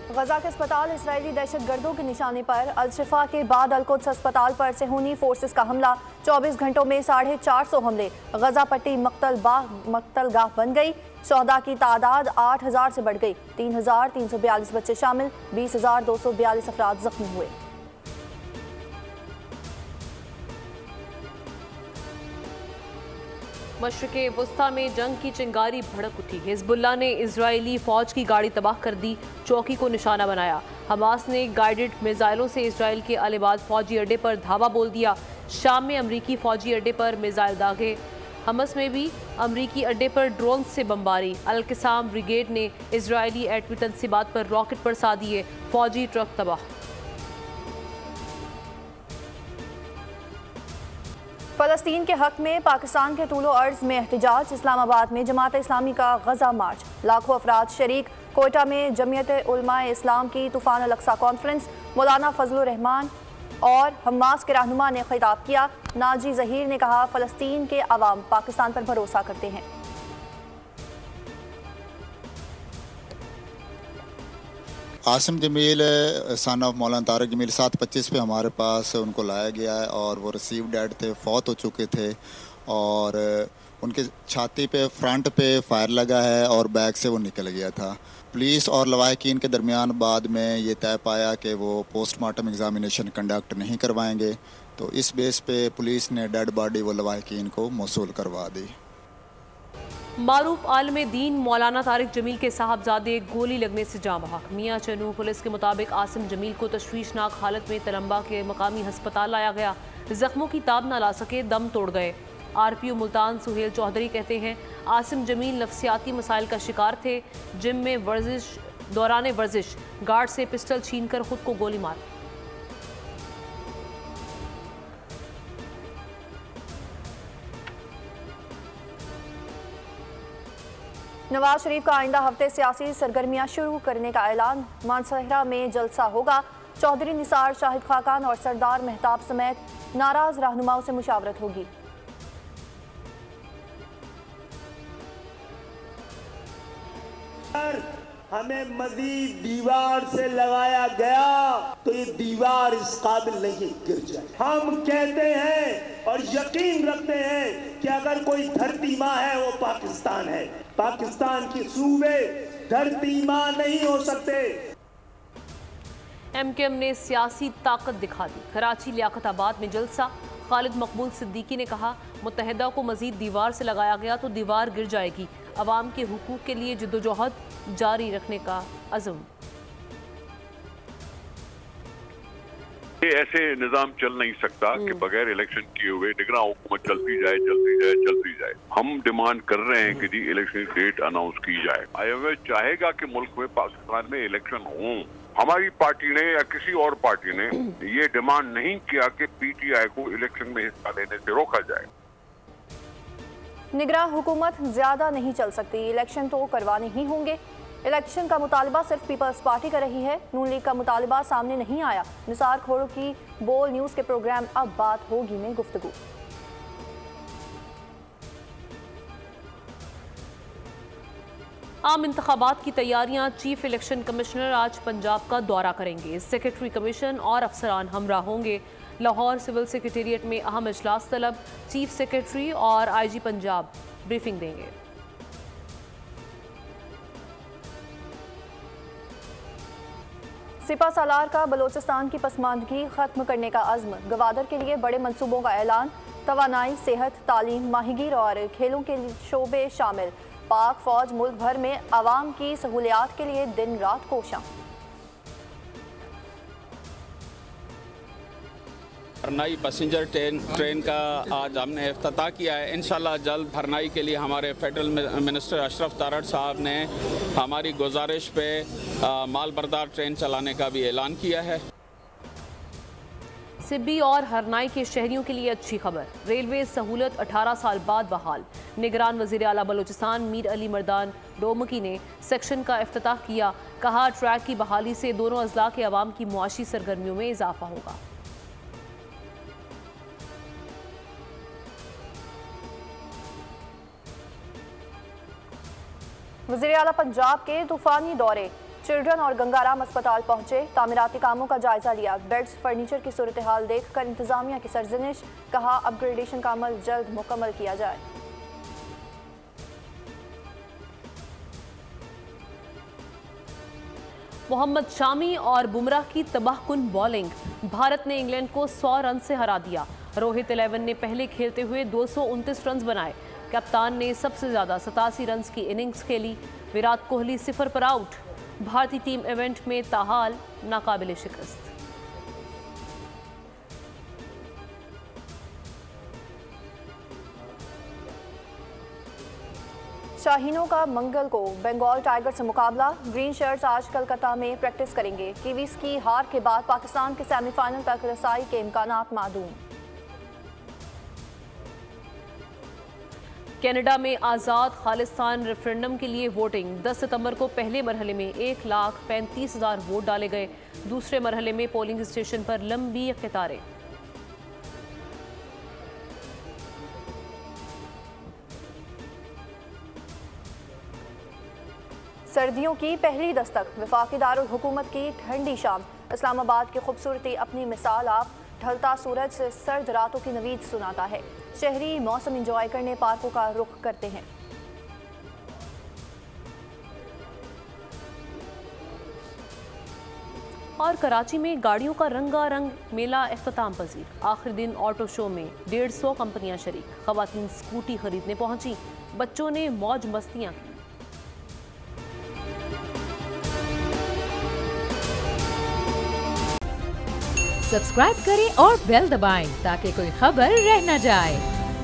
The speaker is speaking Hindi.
गजा के अस्पताल इसराइली दहशतगर्दों के निशाने पर। अल-शिफा के बाद अल-कुद्स अस्पताल पर सेहूनी फोर्सेस का हमला। 24 घंटों में 450 हमले। गजा पट्टी मक्तलगाह बन गई। शहदा की तादाद 8000 से बढ़ गई। 3342 बच्चे शामिल। 20242 अफराद जख्मी हुए। मशरिक़े वुस्ता में जंग की चिंगारी भड़क उठी। हिजबुल्लाह ने इजरायली फौज की गाड़ी तबाह कर दी, चौकी को निशाना बनाया। हमास ने गाइडेड मिसाइलों से इजरायल के अल-अबाद फौजी अड्डे पर धावा बोल दिया। शाम में अमरीकी फौजी अड्डे पर मिसाइल दागे। हमस में भी अमरीकी अड्डे पर ड्रोन से बमबारी। अल-क़िसाम ब्रिगेड ने इजरायली एटमी तनसीबात पर रॉकेट बरसा दिए। फौजी ट्रक तबाह। फ़लस्तीन के हक में पाकिस्तान के तूलो अर्ज में एहतजाज। इस्लामाबाद में जमात इस्लामी का गजा मार्च। लाखों अफराद शरीक। कोयटा में जमीयत उलमाए इस्लाम की तूफ़ान अल-अक्सा कॉन्फ्रेंस। मौलाना फजलुर रहमान और हमास के रहनुमा ने खिताब किया। नाजी ज़हीर ने कहा, फ़लस्तीन के अवाम पाकिस्तान पर भरोसा करते हैं। आसिम जमील सन ऑफ मौलाना तारिक जमील 7:25 पे हमारे पास उनको लाया गया है और वो रिसीव डेड थे, फौत हो चुके थे और उनके छाती पे फ्रंट पे फायर लगा है और बैग से वो निकल गया था। पुलिस और लवाहकीन के दरमियान बाद में ये तय पाया कि वो पोस्टमार्टम एग्ज़ामिनेशन कंडक्ट नहीं करवाएंगे, तो इस बेस पे पुलिस ने डेड बॉडी वो लवाहकीन को मौसूल करवा दी। मारूफ आलम दीन मौलाना तारिक जमील के साहबजादे गोली लगने से जाँ बहक। मियाँ चनू पुलिस के मुताबिक आसिम जमील को तशवीशनाक हालत में तलम्बा के मकामी हस्पताल लाया गया। जख्मों की ताब न ला सके, दम तोड़ गए। RPO मुल्तान सुहेल चौधरी कहते हैं, आसिम जमील नफ्सियाती मसाइल का शिकार थे। जिम में दौरान वर्जिश गार्ड से पिस्टल छीनकर खुद को गोली मार। नवाज शरीफ का आइंदा हफ्ते सियासी सरगर्मियां शुरू करने का ऐलान। मानसहरा में जलसा होगा। चौधरी निसार, शाहिद खाकान और सरदार मेहताब समेत नाराज रहनुमाओं से मुशावरत होगी। हमें मजीद दीवार से लगाया गया तो ये दीवार इस काबिल नहीं गिर जाए। हम कहते हैं और यकीन रखते हैं कि अगर कोई धरती माँ है वो पाकिस्तान है। पाकिस्तान के सूबे धरती माँ नहीं हो सकते। MKM ने सियासी ताकत दिखा दी। कराची लियाकताबाद में जलसा। खालिद मकबूल सिद्दीकी ने कहा, मुत्तहिदा को मजीद दीवार से लगाया गया तो दीवार गिर जाएगी। अवाम के हुकूक के लिए जद्दोजहद जारी रखने का अज़्म। ये ऐसे निज़ाम चल नहीं सकता कि बगैर इलेक्शन किए हुए निगरान हुकूमत चलती जाए। हम डिमांड कर रहे हैं कि जी इलेक्शन डेट अनाउंस की जाए। IMF चाहेगा कि मुल्क में पाकिस्तान में इलेक्शन हो। हमारी पार्टी ने या किसी और पार्टी ने ये डिमांड नहीं किया कि PTI को इलेक्शन में हिस्सा लेने से रोका जाए। निगरान हुकूमत ज्यादा नहीं चल सकती, इलेक्शन तो करवाने ही होंगे। इलेक्शन का मुतालबा सिर्फ पीपल्स पार्टी कर रही है, नून लीग का मुतालबा सामने नहीं आया। निसार खोड़ो की बोल न्यूज़ के प्रोग्राम अब बात होगी में गुफ्तगू। आम इंतखाबात की तैयारियां। चीफ इलेक्शन कमिश्नर आज पंजाब का दौरा करेंगे। सेक्रेटरी कमीशन और अफसरान हमरा होंगे। लाहौर सिविल सेक्रेटेरिएट में अहम इजलास तलब। चीफ सेक्रेटरी और IG पंजाब ब्रीफिंग देंगे। सिपा सालार का बलोचिस्तान की पसमानदगी खत्म करने का अज़्म। गवादर के लिए बड़े मंसूबों का ऐलान। तवानाई, सेहत, तालीम, माहीगीर और खेलों के शोबे शामिल। पाक फौज मुल्क भर में आवाम की सहूलियात के लिए दिन रात कोशां। हरनाई पैसेंजर ट्रेन का आज हमने इफ्तिताह किया है। इंशाल्लाह जल्द हरनाई के लिए हमारे फेडरल मिनिस्टर अशरफ तारड़ साहब ने हमारी गुजारिश पे माल बरदार ट्रेन चलाने का भी ऐलान किया है। सिब्बी और हरनाई के शहरियों के लिए अच्छी खबर। रेलवे सहूलत 18 साल बाद बहाल। निगरान वज़ीर आला बलोचिस्तान मीर अली मर्दान डोमकी ने सेक्शन का इफ्तिताह किया। कहा, ट्रैक की बहाली से दोनों अजला के अवाम की मुआशी सरगर्मियों में इजाफा होगा। वज़ीर आला पंजाब के तूफानी दौरे। चिल्ड्रन और गंगाराम अस्पताल पहुंचे, तामीराती कामों का जायजा लिया। बेड्स फर्नीचर की सूरत हाल देखकर इंतजामिया की सरजनिश, कहा अपग्रेडेशन का अमल जल्द मुकम्मल किया जाए। मोहम्मद शामी और बुमराह की तबाहकुन बॉलिंग, भारत ने इंग्लैंड को 100 रन से हरा दिया। रोहित 11 ने पहले खेलते हुए 229 रन बनाए। कप्तान ने सबसे ज्यादा 87 रन की इनिंग्स खेली। विराट कोहली 0 पर आउट। भारतीय टीम इवेंट में ताहाल नाकाबिले शिकस्त। शाहीनों का मंगल को बंगाल टाइगर से मुकाबला। ग्रीन शर्ट्स आज कलकत्ता में प्रैक्टिस करेंगे। कीवीज की हार के बाद पाकिस्तान के सेमीफाइनल तक रसाई के इम्कानात मादूम। कनाडा में आज़ाद खालिस्तान रेफरेंडम के लिए वोटिंग। 10 सितंबर को पहले मरहले में 1,35,000 वोट डाले गए। दूसरे मरहले में पोलिंग स्टेशन पर लंबी कतारें। सर्दियों की पहली दस्तक, वफाकी दारुल हुकूमत की ठंडी शाम। इस्लामाबाद की खूबसूरती अपनी मिसाल आप। ढलता सूरज सर्द रातों की नवीद सुनाता है। शहरी मौसम इंजॉय करने पार्कों का रुख करते हैं। और कराची में गाड़ियों का रंगारंग मेला इख्तिताम पजीर। आखिरी दिन ऑटो शो में 150 कंपनियां शरीक। खवातीन स्कूटी खरीदने पहुंची, बच्चों ने मौज मस्तियां की। सब्सक्राइब करें और बेल दबाएं ताकि कोई खबर रह न जाए।